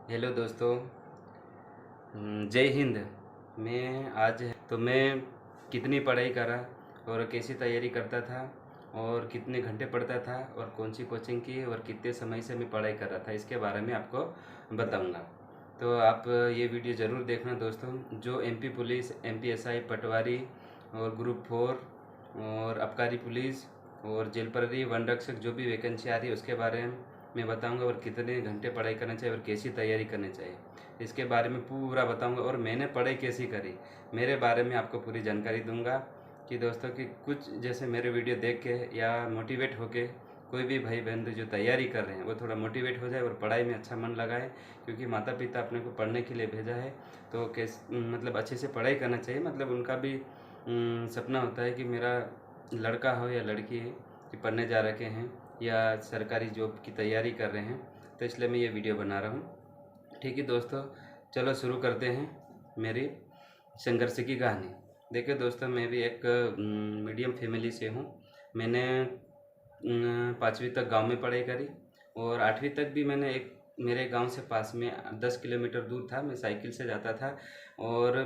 Hello दोस्तों। जय हिंद। मैं आज तो मैं कितनी पढ़ाई करा और कैसी तैयारी करता था और कितने घंटे पढ़ता था और कौन सी कोचिंग की और कितने समय से मैं पढ़ाई कर रहा था, इसके बारे में आपको बताऊंगा। तो आप ये वीडियो ज़रूर देखना दोस्तों। जो एमपी पुलिस, एमपीएसआई, पटवारी और ग्रुप 4 और आबकारी पुलिस और जेल प्रहरी, वन रक्षक, जो भी वैकेंसी आ रही है उसके बारे में मैं बताऊंगा और कितने घंटे पढ़ाई करना चाहिए और कैसी तैयारी करनी चाहिए, इसके बारे में पूरा बताऊंगा। और मैंने पढ़ाई कैसी करी, मेरे बारे में आपको पूरी जानकारी दूंगा कि दोस्तों कि कुछ जैसे मेरे वीडियो देख के या मोटिवेट होके कोई भी भाई बहन जो तैयारी कर रहे हैं वो थोड़ा मोटिवेट हो जाए और पढ़ाई में अच्छा मन लगाए, क्योंकि माता पिता अपने को पढ़ने के लिए भेजा है। तो मतलब अच्छे से पढ़ाई करना चाहिए। मतलब उनका भी सपना होता है कि मेरा लड़का हो या लड़की है कि पढ़ने जा रखे हैं या सरकारी जॉब की तैयारी कर रहे हैं, तो इसलिए मैं ये वीडियो बना रहा हूँ। ठीक है दोस्तों, चलो शुरू करते हैं मेरी संघर्ष की कहानी। देखिए दोस्तों, मैं भी एक मीडियम फैमिली से हूँ। मैंने 5वीं तक गांव में पढ़ाई करी और 8वीं तक भी मैंने एक मेरे गांव से पास में 10 किलोमीटर दूर था, मैं साइकिल से जाता था और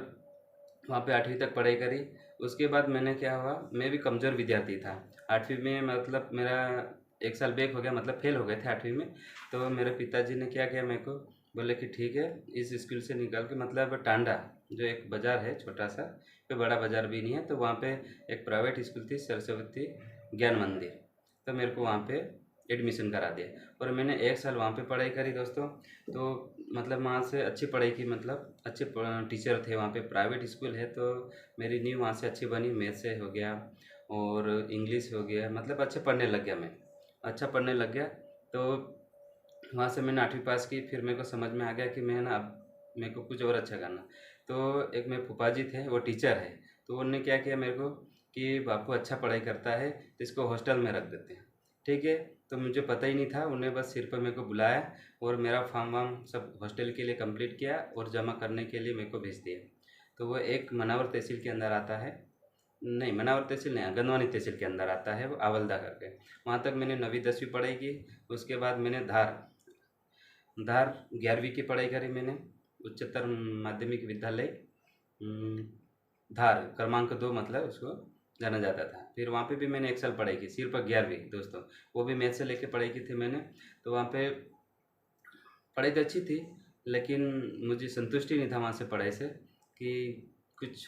वहाँ पे 8वीं तक पढ़ाई करी। उसके बाद मैंने क्या हुआ, मैं भी कमज़ोर विद्यार्थी था 8वीं में। मतलब मेरा एक साल बैक हो गया, मतलब फेल हो गए थे 8वीं में। तो मेरे पिताजी ने क्या किया, मेरे को बोले कि ठीक है इस स्कूल से निकाल के, मतलब टांडा जो एक बाज़ार है छोटा सा, कोई बड़ा बाज़ार भी नहीं है, तो वहाँ पे एक प्राइवेट स्कूल थी सरस्वती ज्ञान मंदिर, तो मेरे को वहाँ पे एडमिशन करा दिया और मैंने एक साल वहाँ पे पढ़ाई करी दोस्तों। तो मतलब वहाँ से अच्छी पढ़ाई की, मतलब अच्छे टीचर थे वहाँ पे, प्राइवेट स्कूल है तो मेरी नींव वहाँ से अच्छी बनी। मैथ से हो गया और इंग्लिश हो गया, मतलब अच्छे पढ़ने लग गया, मैं अच्छा पढ़ने लग गया। तो वहाँ से मैंने 8वीं पास की। फिर मेरे को समझ में आ गया कि मैं ना अब मेरे को कुछ और अच्छा करना। तो एक मेरे फूफा जी थे, वो टीचर है, तो उन्होंने क्या किया मेरे को कि बापू अच्छा पढ़ाई करता है तो इसको हॉस्टल में रख देते हैं। ठीक है, तो मुझे पता ही नहीं था, उन्हें बस सिर पर मेरे को बुलाया और मेरा फॉर्म वार्म सब हॉस्टल के लिए कंप्लीट किया और जमा करने के लिए मेरे को भेज दिया। तो वो एक मनावर तहसील के अंदर आता है, नहीं मनावर तहसील नहीं, गंदवानी तहसील के अंदर आता है वो, आवलदा करके। वहाँ तक मैंने 9वीं 10वीं पढ़ाई की। उसके बाद मैंने धार धार 11वीं की पढ़ाई करी मैंने, उच्चतर माध्यमिक विद्यालय धार क्रमांक 2, मतलब उसको जाना जाता था। फिर वहाँ पे भी मैंने एक साल पढ़ाई की, सिर्फ 11वीं दोस्तों, वो भी मैथ से लेके पढ़ाई की थी मैंने। तो वहाँ पे पढ़ाई तो अच्छी थी, लेकिन मुझे संतुष्टि नहीं था वहाँ से पढ़ाई से कि कुछ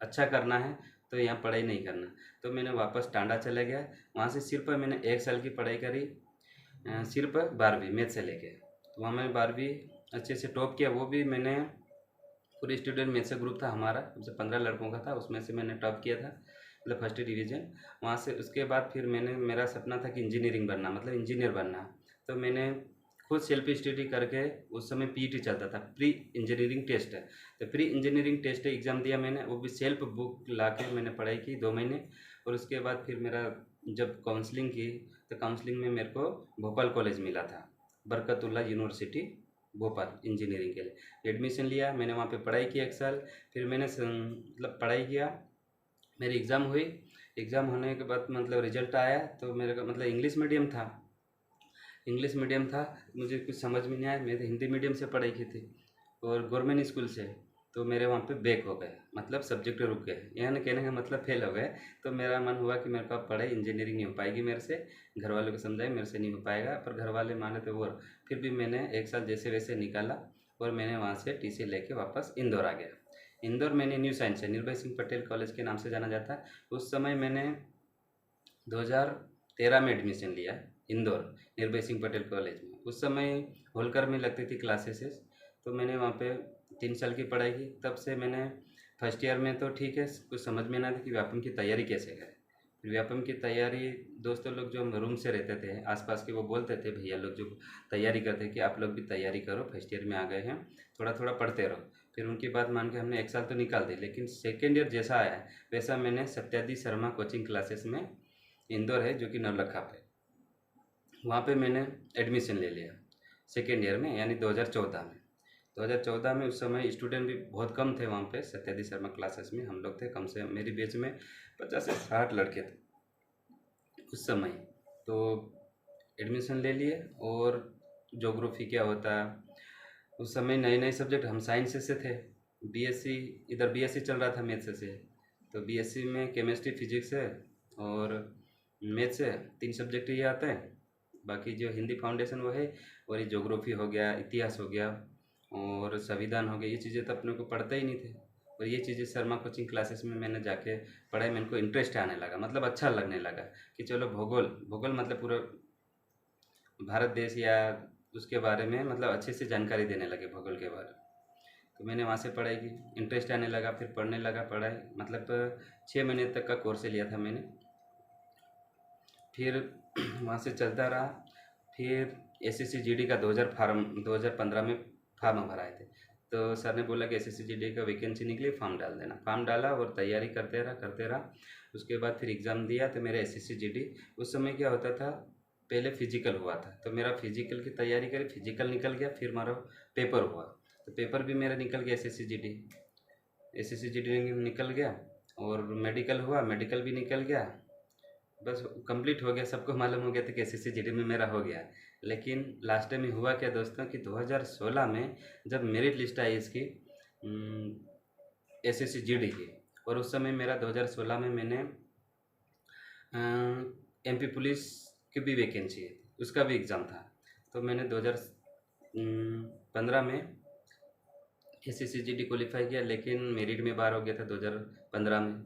अच्छा करना है तो यहाँ पढ़ाई नहीं करना। तो मैंने वापस टांडा चला गया। वहाँ से सिर्फ मैंने एक साल की पढ़ाई करी, सिर्फ 12वीं मैथ से लेके। तो वहाँ मैंने 12वीं अच्छे से टॉप किया। वो भी मैंने पूरे स्टूडेंट मैथ से ग्रुप था हमारा, उससे 15 लड़कों का था, उसमें से मैंने टॉप किया था, मतलब फर्स्ट डिवीज़न। वहाँ से उसके बाद फिर मैंने, मेरा सपना था कि इंजीनियरिंग बनना, मतलब इंजीनियर बनना। तो मैंने खुद सेल्फ स्टडी करके, उस समय पीईटी चलता था, प्री इंजीनियरिंग टेस्ट है, तो प्री इंजीनियरिंग टेस्ट एग्ज़ाम दिया मैंने, वो भी सेल्फ बुक ला के मैंने पढ़ाई की 2 महीने। और उसके बाद फिर मेरा जब काउंसलिंग की तो काउंसलिंग में मेरे को भोपाल कॉलेज मिला था, बरकतुल्ला यूनिवर्सिटी भोपाल, इंजीनियरिंग के लिए एडमिशन लिया मैंने। वहाँ पे पढ़ाई की एक साल। फिर मैंने मतलब पढ़ाई किया, मेरी एग्ज़ाम हुई। एग्ज़ाम होने के बाद मतलब रिजल्ट आया, तो मेरे का मतलब इंग्लिश मीडियम था, इंग्लिश मीडियम था, मुझे कुछ समझ में नहीं आया। मैं तो हिंदी मीडियम से पढ़ाई की थी और गवर्नमेंट स्कूल से। तो मेरे वहाँ पे बैक हो गए, मतलब सब्जेक्ट रुक गए, यानी कहने का मतलब फेल हो गए। तो मेरा मन हुआ कि मेरे को अब पढ़ाई इंजीनियरिंग नहीं हो पाएगी मेरे से, घर वालों को समझाया मेरे से नहीं हो पाएगा, पर घर वाले माने तो। और फिर भी मैंने एक साल जैसे वैसे निकाला और मैंने वहाँ से टीसी लेके वापस इंदौर आ गया। इंदौर मैंने न्यू साइंस है, निर्भय सिंह पटेल कॉलेज के नाम से जाना जाता है। उस समय मैंने 2013 में एडमिशन लिया इंदौर निर्भय सिंह पटेल कॉलेज में। उस समय होलकर में लगती थी क्लासेस, तो मैंने वहाँ पे 3 साल की पढ़ाई की। तब से मैंने फर्स्ट ईयर में तो ठीक है, कुछ समझ में ना था कि व्यापम की तैयारी कैसे करें। फिर व्यापम की तैयारी, दोस्तों लोग जो हम रूम से रहते थे आसपास के, वो बोलते थे भैया लोग जो तैयारी करते कि आप लोग भी तैयारी करो, फर्स्ट ईयर में आ गए हैं, थोड़ा थोड़ा पढ़ते रहो। फिर उनकी बात मान के हमने एक साल तो निकाल दी, लेकिन सेकेंड ईयर जैसा आया वैसा मैंने सत्यादि शर्मा कोचिंग क्लासेस में, इंदौर है जो कि नवलखा पे, वहाँ पे मैंने एडमिशन ले लिया सेकेंड ईयर में, यानी 2014 में। 2014 में उस समय स्टूडेंट भी बहुत कम थे वहाँ पे सत्यादि शर्मा क्लासेस में, हम लोग थे कम से, मेरी बैच में 50 से 60 लड़के थे उस समय। तो एडमिशन ले लिए और ज्योग्राफी क्या होता है। उस समय नए नए सब्जेक्ट, हम साइंस से थे, बीएससी, इधर बीएससी चल रहा था मैथ्स से, तो बीएससी में केमिस्ट्री फिजिक्स है और मैथ्स है, 3 सब्जेक्ट ये आते हैं। बाकी जो हिंदी फाउंडेशन वो है, और ये ज्योग्राफी हो गया, इतिहास हो गया और संविधान हो गया, ये चीज़ें तो अपने को पढ़ते ही नहीं थे। और ये चीज़ें शर्मा कोचिंग क्लासेस में मैंने जाके पढ़ाई, मेरे को इंटरेस्ट आने लगा, मतलब अच्छा लगने लगा कि चलो भूगोल, भूगोल मतलब पूरा भारत देश या उसके बारे में मतलब अच्छे से जानकारी देने लगे भूगोल के बारे में। तो मैंने वहाँ से पढ़ाई की, इंटरेस्ट आने लगा, फिर पढ़ने लगा पढ़ाई, मतलब 6 महीने तक का कोर्स लिया था मैंने। फिर वहाँ से चलता रहा। फिर एसएससी जीडी का 2015 में फॉर्म भराए थे, तो सर ने बोला कि एसएससी जीडी का वैकेंसी निकली, फॉर्म डाल देना। फॉर्म डाला और तैयारी करते रहा। उसके बाद फिर एग्ज़ाम दिया, तो मेरा एसएससी जीडी, उस समय क्या होता था, पहले फिजिकल हुआ था, तो मेरा फिजिकल की तैयारी करी, फिजिकल निकल गया, फिर हमारा पेपर हुआ, तो पेपर भी मेरा निकल गया, एसएससी जीडी निकल गया। और मेडिकल हुआ, मेडिकल भी निकल गया, बस कंप्लीट हो गया। सबको मालूम हो गया था कि एसएससी जीडी में मेरा हो गया। लेकिन लास्ट में हुआ क्या दोस्तों कि 2016 में जब मेरिट लिस्ट आई इसकी एसएससी जीडी की, और उस समय मेरा 2016 में मैंने एमपी पुलिस की भी वैकेंसी है, उसका भी एग्ज़ाम था। तो मैंने 2015 में एसएससी जीडी क्वालिफाई किया, लेकिन मेरिट में बाहर हो गया था 2015 में।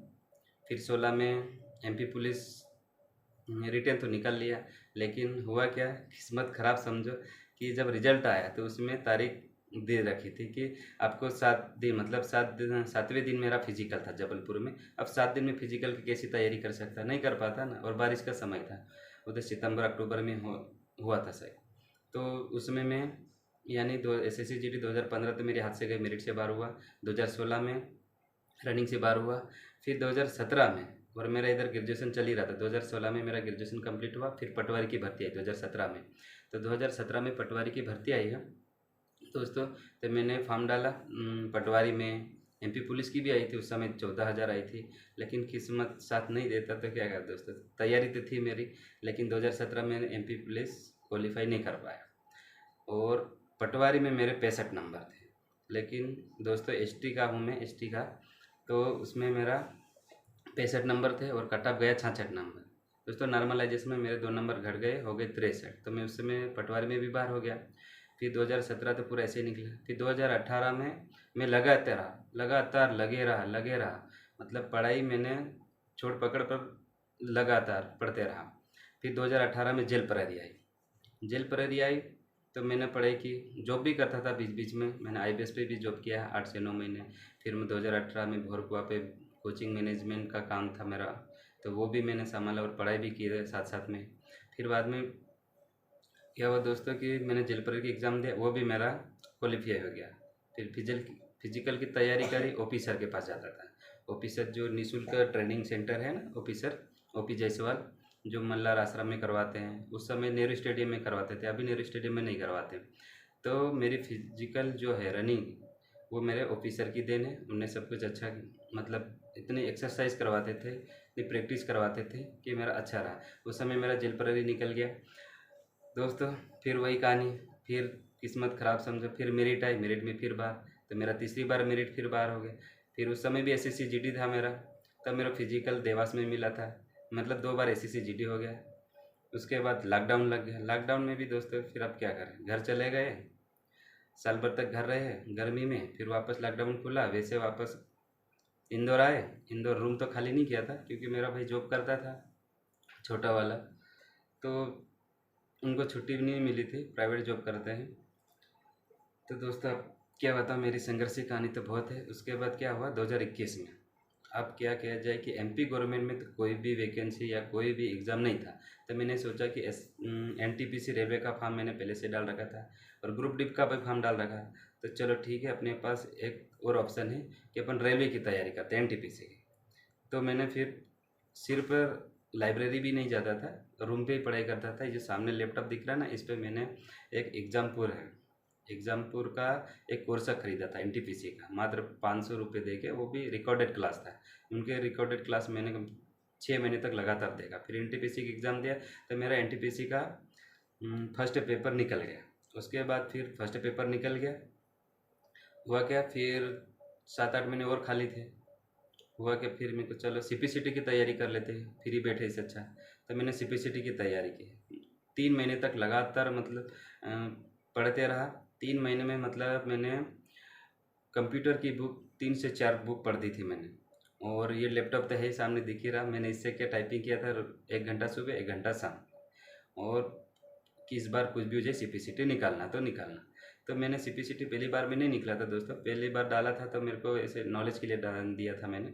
फिर 16 में एमपी पुलिस रिटेन तो निकाल लिया, लेकिन हुआ क्या, किस्मत ख़राब समझो कि जब रिजल्ट आया तो उसमें तारीख दे रखी थी कि आपको 7 दिन, मतलब 7वें दिन मेरा फिजिकल था जबलपुर में। अब 7 दिन में फिजिकल की कैसी तैयारी कर सकता, नहीं कर पाता ना, और बारिश का समय था उधर, सितंबर अक्टूबर में हुआ था शायद। तो उसमें मैं यानी दो एसएससी जीडी 2015 तो मेरे हाथ से गई, मेरिट से बाहर हुआ। 2016 में रनिंग से बाहर हुआ। फिर 2017 में, और मेरा इधर ग्रेजुएशन चल ही रहा था, 2016 में मेरा ग्रेजुएशन कंप्लीट हुआ। फिर पटवारी की भर्ती आई 2017 में, तो 2017 में पटवारी की भर्ती आई है दोस्तों। तो मैंने फॉर्म डाला पटवारी में। एमपी पुलिस की भी आई थी, उस समय 14,000 आई थी, लेकिन किस्मत साथ नहीं देता तो क्या कर दोस्तों, तैयारी तो थी मेरी, लेकिन 2017 में एमपी पुलिस क्वालिफाई नहीं कर पाया। और पटवारी में मेरे 65 नंबर थे, लेकिन दोस्तों एसटी का हूँ मैं, एसटी का, तो उसमें मेरा 65 नंबर थे और कट ऑफ गया 66 नंबर। दोस्तों नॉर्मलाइजेशन में मेरे 2 नंबर घट गए, हो गए 63, तो मैं उस समय पटवारी में भी बाहर हो गया। फिर 2017 तो पूरा ऐसे ही निकला। फिर 2018 में मैं लगातार लगे रहा, मतलब पढ़ाई मैंने छोड़ पकड़ पर लगातार पढ़ते रहा। फिर 2018 में जेल प्रहरी आई, तो मैंने पढ़ाई की, जॉब भी करता था बीच बीच में, मैंने आईबीएस पे भी जॉब किया 8 से 9 महीने। फिर मैं 2018 में भोरकुआ पे कोचिंग मैनेजमेंट का काम था मेरा, तो वो भी मैंने संभाला और पढ़ाई भी की है साथ साथ में। फिर बाद में क्या हुआ दोस्तों कि मैंने जेल प्रहरी की एग्ज़ाम दिया, वो भी मेरा क्वालिफाई हो गया। फिर फिजिकल की तैयारी करी, ओपी सर के पास जाता था। ओपी सर जो निःशुल्क ट्रेनिंग सेंटर है ना, ओपी सर, ओपी जायसवाल, जो मल्लार आश्रम में करवाते हैं, उस समय नेहरू स्टेडियम में करवाते थे, अभी नेहरू स्टेडियम में नहीं करवाते। तो मेरी फिजिकल जो है रनिंग, वो मेरे ऑफिसर की देन है। उनने सब कुछ अच्छा, मतलब इतनी एक्सरसाइज करवाते थे, इतनी प्रैक्टिस करवाते थे कि मेरा अच्छा रहा। उस समय मेरा जेल प्रहरी निकल गया दोस्तों। फिर वही कहानी, फिर किस्मत ख़राब समझो, फिर मेरिट आई, मेरिट में फिर बाहर, तो मेरा तीसरी बार मेरिट फिर बाहर हो गया। फिर उस समय भी एसएससी जीडी था मेरा, तब मेरा फिजिकल देवास में मिला था, मतलब 2 बार एसएससी जीडी हो गया। उसके बाद लॉकडाउन लग गया। लॉकडाउन में भी दोस्तों फिर अब क्या करें, घर चले गए, साल भर तक घर रहे गर्मी में, फिर वापस लॉकडाउन खुला, वैसे वापस इंदौर आए। इंदौर रूम तो खाली नहीं किया था, क्योंकि मेरा भाई जॉब करता था छोटा वाला, तो उनको छुट्टी भी नहीं मिली थी, प्राइवेट जॉब करते हैं। तो दोस्तों अब क्या बताऊँ, मेरी संघर्ष की कहानी तो बहुत है। उसके बाद क्या हुआ 2021 में, अब क्या किया जाए कि एमपी गवर्नमेंट में तो कोई भी वैकेंसी या कोई भी एग्ज़ाम नहीं था, तो मैंने सोचा कि एनटीपीसी रेलवे का फॉर्म मैंने पहले से डाल रखा था, और ग्रुप डी का भी फॉर्म डाल रखा है। तो चलो ठीक है, अपने पास एक और ऑप्शन है कि अपन रेलवे की तैयारी करते हैं, एनटीपीसी की। तो मैंने फिर सिर्फ लाइब्रेरी भी नहीं जाता था, रूम पे ही पढ़ाई करता था। ये जो सामने लैपटॉप दिख रहा है ना, इस पर मैंने एक एग्ज़ामपुर का एक कोर्स खरीदा था एनटीपीसी का, मात्र 500 रुपये दे के, वो भी रिकॉर्डेड क्लास था। उनके रिकॉर्डेड क्लास मैंने 6 महीने तक लगातार देखा। फिर एनटीपीसी की एग्ज़ाम दिया, तो मेरा एनटीपीसी का फर्स्ट पेपर निकल गया, उसके बाद फिर फर्स्ट पेपर निकल गया। हुआ क्या, फिर 7-8 महीने और खाली थे। हुआ क्या, फिर मेरे को चलो सीपीसीटी की तैयारी कर लेते हैं, फ्री बैठे इससे अच्छा। तो मैंने सीपीसीटी की तैयारी की 3 महीने तक लगातार, मतलब पढ़ते रहा। 3 महीने में मतलब मैंने कंप्यूटर की बुक 3 से 4 बुक पढ़ दी थी मैंने। और ये लैपटॉप तो है ही सामने दिख ही रहा, मैंने इससे क्या टाइपिंग किया था, 1 घंटा सुबह 1 घंटा शाम। और किस बार कुछ भी हो जाए सीपीसीटी निकालना तो निकालना। तो मैंने सीपीसीटी पहली बार में नहीं निकला था दोस्तों, पहली बार डाला था तो मेरे को ऐसे नॉलेज के लिए डाल दिया था मैंने।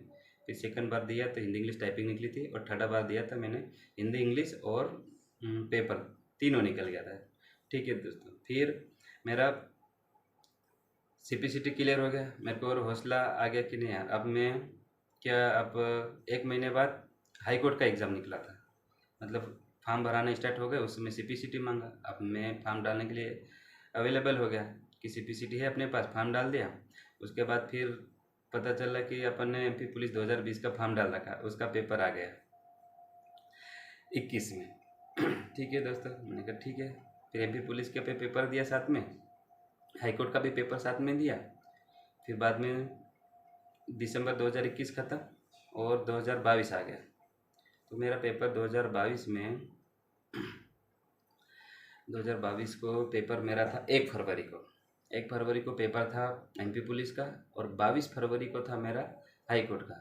फिर सेकंड बार दिया तो हिंदी इंग्लिश टाइपिंग निकली थी, और थर्ड बार दिया था मैंने हिंदी इंग्लिश और पेपर, तीनों निकल गया था। ठीक है दोस्तों, फिर मेरा सीपीसीटी क्लियर हो गया, मेरे को और हौसला आ गया कि नहीं यार अब मैं क्या, अब 1 महीने बाद हाई कोर्ट का एग्ज़ाम निकला था, मतलब फॉर्म भराना स्टार्ट हो गया, उसमें सीपीसीटी मांगा। अब मैं फॉर्म डालने के लिए अवेलेबल हो गया कि सीपीसीटी है अपने पास, फॉर्म डाल दिया। उसके बाद फिर पता चला कि अपन ने एमपी पुलिस 2020 का फॉर्म डाल रखा, उसका पेपर आ गया 21 में। ठीक है दोस्तों, मैंने कहा ठीक है। फिर एमपी पुलिस के पेपर दिया साथ में, हाई कोर्ट का भी पेपर साथ में दिया। फिर बाद में दिसंबर 2021 ख़त्म और 2022 आ गया। तो मेरा पेपर 2022 को पेपर मेरा था 1 फरवरी को। 1 फरवरी को पेपर था एमपी पुलिस का, और 22 फरवरी को था मेरा हाई कोर्ट का।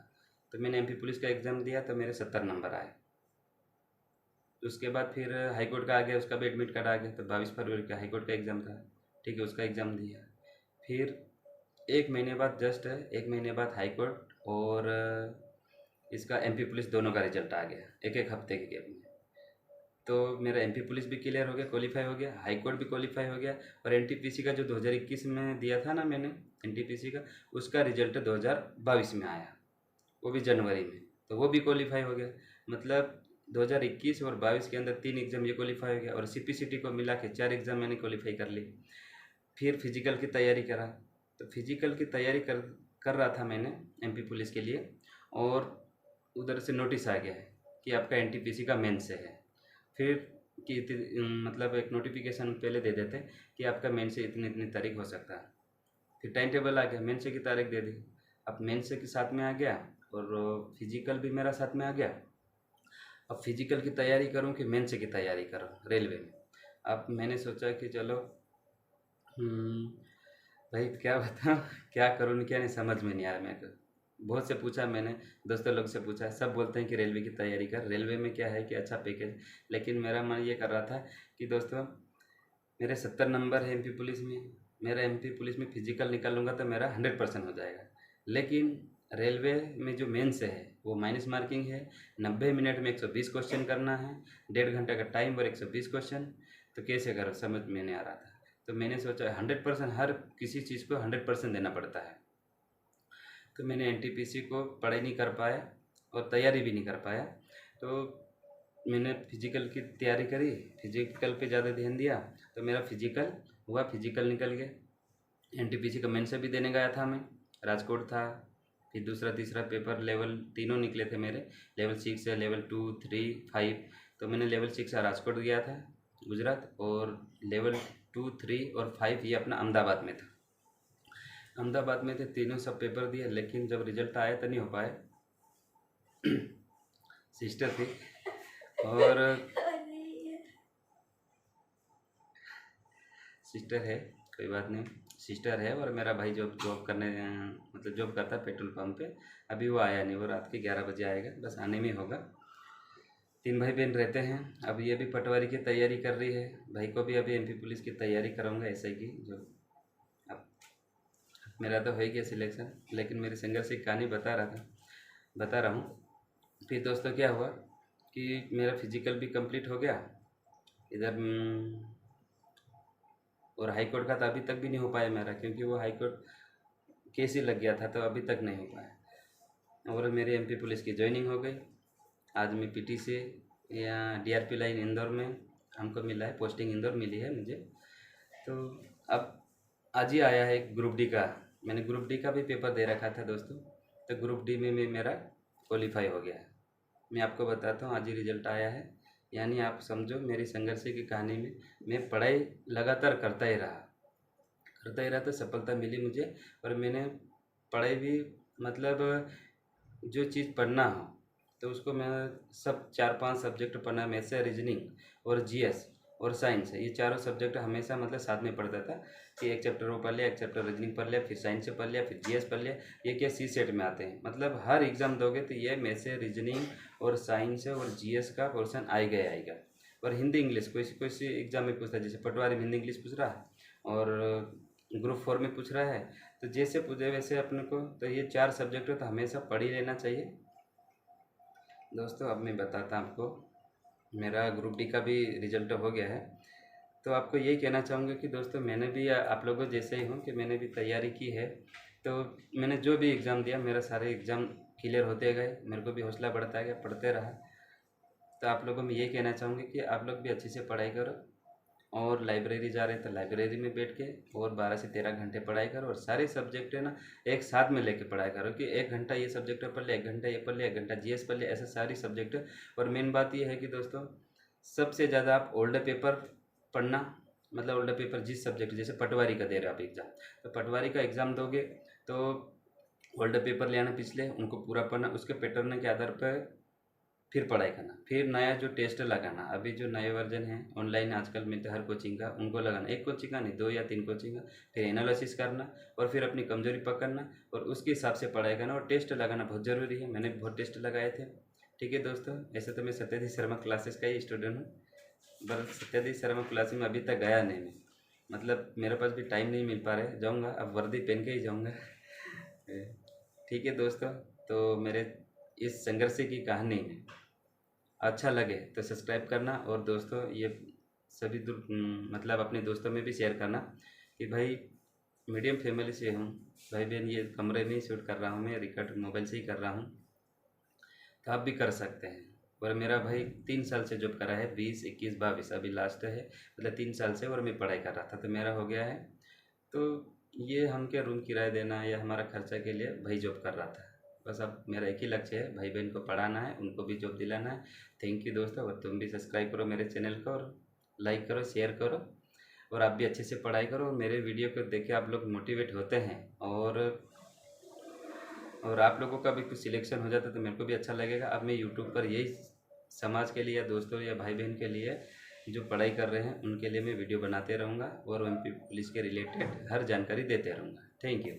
तो मैंने एमपी पुलिस का एग्ज़ाम दिया तो मेरे 70 नंबर आए। उसके बाद फिर हाई कोर्ट का आ गया, उसका भी एडमिट कार्ड आ गया। तो 22 फरवरी का हाई कोर्ट का एग्ज़ाम था, ठीक है, उसका एग्ज़ाम दिया। फिर 1 महीने बाद, जस्ट 1 महीने बाद हाई कोर्ट और इसका एमपी पुलिस दोनों का रिजल्ट आ गया, एक एक हफ्ते के गैप में। तो मेरा एमपी पुलिस भी क्लियर हो गया, क्वालिफाई हो गया, हाई कोर्ट भी क्वालिफाई हो गया। और एनटीपीसी का जो 2021 में दिया था ना मैंने एनटीपीसी का, उसका रिजल्ट 2022 में आया, वो भी जनवरी में, तो वो भी क्वालिफाई हो गया। मतलब 2021 और 22 के अंदर 3 एग्ज़ाम ये क्वालिफाई हो गया, और सीपीसीटी को मिला के 4 एग्ज़ाम मैंने क्वालिफाई कर ली। फिर फिजिकल की तैयारी करा, तो फिजिकल की तैयारी कर रहा था मैंने एमपी पुलिस के लिए, और उधर से नोटिस आ गया है कि आपका एनटीपीसी का मेंस से है। फिर कि मतलब एक नोटिफिकेशन पहले दे देते कि आपका मेंस से इतनी इतनी तारीख हो सकता है। फिर टाइम टेबल आ गया, मेंस की तारीख दे दी। अब मेंस के साथ में आ गया और फिजिकल भी मेरा साथ में आ गया। अब फिजिकल की तैयारी करूं कि मेंस की तैयारी करूं रेलवे में। अब मैंने सोचा कि चलो भाई क्या बताऊँ, क्या करूँ क्या नहीं समझ में नहीं आ रहा मेरे को। बहुत से पूछा मैंने, दोस्तों लोग से पूछा, सब बोलते हैं कि रेलवे की तैयारी कर, रेलवे में क्या है कि अच्छा पैकेज। लेकिन मेरा मन ये कर रहा था कि दोस्तों मेरे 70 नंबर है एमपी पुलिस में, मेरा एमपी पुलिस में फिजिकल निकालूंगा तो मेरा 100% हो जाएगा। लेकिन रेलवे में जो मेंस है वो माइनस मार्किंग है, 90 मिनट में 120 क्वेश्चन करना है, 1.5 घंटे का टाइम और 120 क्वेश्चन। तो कैसे करो, समझ में नहीं आ रहा था। तो मैंने सोचा 100%, हर किसी चीज़ को 100% देना पड़ता है। तो मैंने एनटीपीसी को पढ़ाई नहीं कर पाया और तैयारी भी नहीं कर पाया। तो मैंने फिजिकल की तैयारी करी, फिजिकल पे ज़्यादा ध्यान दिया, तो मेरा फिजिकल हुआ, फिजिकल निकल गया। एनटीपीसी का मेन से भी देने गया था मैं, राजकोट था। फिर दूसरा तीसरा पेपर लेवल तीनों निकले थे मेरे, लेवल 6 है, लेवल 2, 3, 5। तो मैंने लेवल 6 से राजकोट गया था गुजरात, और लेवल 2, 3 और 5 ये अपना अहमदाबाद में था। अहमदाबाद में थे तीनों, सब पेपर दिए, लेकिन जब रिजल्ट आया तो नहीं हो पाए। सिस्टर थी और सिस्टर है, कोई बात नहीं, सिस्टर है, और मेरा भाई जॉब करने, मतलब जॉब करता है पेट्रोल पंप पे। अभी वो आया नहीं, वो रात के 11 बजे आएगा, बस आने में होगा। 3 भाई बहन रहते हैं। अब ये भी पटवारी की तैयारी कर रही है, भाई को भी अभी एमपी पुलिस की तैयारी कराऊंगा एसआई की। जो अब मेरा तो हो ही गया सिलेक्शन, लेकिन मेरी संघर्ष की कहानी बता रहा हूँ। फिर दोस्तों क्या हुआ कि मेरा फिजिकल भी कंप्लीट हो गया इधर, और हाई कोर्ट का तो अभी तक भी नहीं हो पाया मेरा, क्योंकि वो हाई कोर्ट केस ही लग गया था, तो अभी तक नहीं हो पाया। और मेरी एमपी पुलिस की ज्वाइनिंग हो गई। आज मैं पीटी से या डीआरपी लाइन इंदौर में हमको मिला है, पोस्टिंग इंदौर मिली है मुझे। तो अब आज ही आया है ग्रुप डी का, मैंने ग्रुप डी का भी पेपर दे रखा था दोस्तों। तो ग्रुप डी में मेरा क्वालिफाई हो गया है। मैं आपको बताता हूँ, आज ही रिजल्ट आया है। यानी आप समझो मेरी संघर्ष की कहानी में मैं पढ़ाई लगातार करता ही रहा तो सफलता मिली मुझे। और मैंने पढ़ाई भी मतलब जो चीज़ पढ़ना हो तो उसको मैं सब 4-5 सब्जेक्ट पढ़ना, मैथ्स है, रीजनिंग और जीएस और साइंस है, ये चारों सब्जेक्ट हमेशा मतलब साथ में पढ़ता था कि एक चैप्टर वो पढ़ लिया, एक चैप्टर रीजनिंग पढ़ लिया, फिर साइंस से पढ़ लिया, फिर जीएस पढ़ लिया। ये क्या सी सेट में आते हैं, मतलब हर एग्ज़ाम दोगे तो ये मैथ्स है, रीजनिंग और साइंस है और जीएस का पोर्सन आएगा ही आएगा। और हिंदी इंग्लिश कोई सी एग्ज़ाम में पूछता है, जैसे पटवारी में हिंदी इंग्लिश पूछ रहा है और ग्रुप 4 में पूछ रहा है, तो जैसे पूछे वैसे अपने को तो ये 4 सब्जेक्ट तो हमेशा पढ़ ही लेना चाहिए। दोस्तों अब मैं बताता हूँ आपको, मेरा ग्रुप डी का भी रिजल्ट हो गया है। तो आपको यही कहना चाहूँगा कि दोस्तों मैंने भी आप लोगों जैसे ही हूँ कि मैंने भी तैयारी की है। तो मैंने जो भी एग्ज़ाम दिया मेरा सारे एग्ज़ाम क्लियर होते गए, मेरे को भी हौसला बढ़ता गया, पढ़ते रहा। तो आप लोगों में यही कहना चाहूँगी कि आप लोग भी अच्छे से पढ़ाई करो और लाइब्रेरी जा रहे हैं तो लाइब्रेरी में बैठ के और 12 से 13 घंटे पढ़ाई करो और सारे सब्जेक्ट है ना एक साथ में लेके पढ़ाई करो कि 1 घंटा ये सब्जेक्ट पढ़ लिया, 1 घंटा ये पढ़ लिया, 1 घंटा जीएस पढ़ लिया, ऐसे सारी सब्जेक्ट। और मेन बात ये है कि दोस्तों सबसे ज़्यादा आप ओल्ड पेपर पढ़ना, मतलब ओल्ड पेपर जिस सब्जेक्ट, जैसे पटवारी का दे रहे हो आप एग्ज़ाम, तो पटवारी का एग्ज़ाम दोगे तो ओल्ड पेपर ले आना पिछले, उनको पूरा पढ़ना, उसके पैटर्न के आधार पर फिर पढ़ाई करना, फिर नया जो टेस्ट लगाना। अभी जो नए वर्जन है ऑनलाइन आजकल मिलते हर कोचिंग का, उनको लगाना, एक कोचिंग का नहीं 2 या 3 कोचिंग का, फिर एनालिसिस करना और फिर अपनी कमजोरी पकड़ना और उसके हिसाब से पढ़ाई करना। और टेस्ट लगाना बहुत ज़रूरी है, मैंने बहुत टेस्ट लगाए थे। ठीक है दोस्तों, ऐसे तो मैं सत्यजीत शर्मा क्लासेस का ही स्टूडेंट हूँ, पर सत्यजीत शर्मा क्लास में अभी तक गया नहीं मैं, मतलब मेरे पास भी टाइम नहीं मिल पा रहा है। जाऊँगा, अब वर्दी पहन के ही जाऊँगा। ठीक है दोस्तों, तो मेरे इस संघर्ष की कहानी में अच्छा लगे तो सब्सक्राइब करना और दोस्तों ये सभी मतलब अपने दोस्तों में भी शेयर करना कि भाई मीडियम फैमिली से हूँ, भाई बहन ये कमरे में ही शूट कर रहा हूँ, मैं रिकॉर्ड मोबाइल से ही कर रहा हूँ, तो आप भी कर सकते हैं। और मेरा भाई 3 साल से जॉब कर रहा है, 20, 21, 22 अभी लास्ट है, मतलब 3 साल से, और मैं पढ़ाई कर रहा था तो मेरा हो गया है। तो ये हम क्या रूम किराया देना या हमारा खर्चा के लिए भाई जॉब कर रहा था, बस अब मेरा एक ही लक्ष्य है, भाई बहन को पढ़ाना है, उनको भी जॉब दिलाना है। थैंक यू दोस्तों, और तुम भी सब्सक्राइब करो मेरे चैनल को और लाइक करो, शेयर करो और आप भी अच्छे से पढ़ाई करो। और मेरे वीडियो को देख के आप लोग मोटिवेट होते हैं और आप लोगों का भी कुछ सिलेक्शन हो जाता है तो मेरे को भी अच्छा लगेगा। अब मैं यूट्यूब पर यही समाज के लिए या दोस्तों या भाई बहन के लिए जो पढ़ाई कर रहे हैं उनके लिए मैं वीडियो बनाते रहूँगा और एमपी पुलिस के रिलेटेड हर जानकारी देते रहूँगा। Thank you.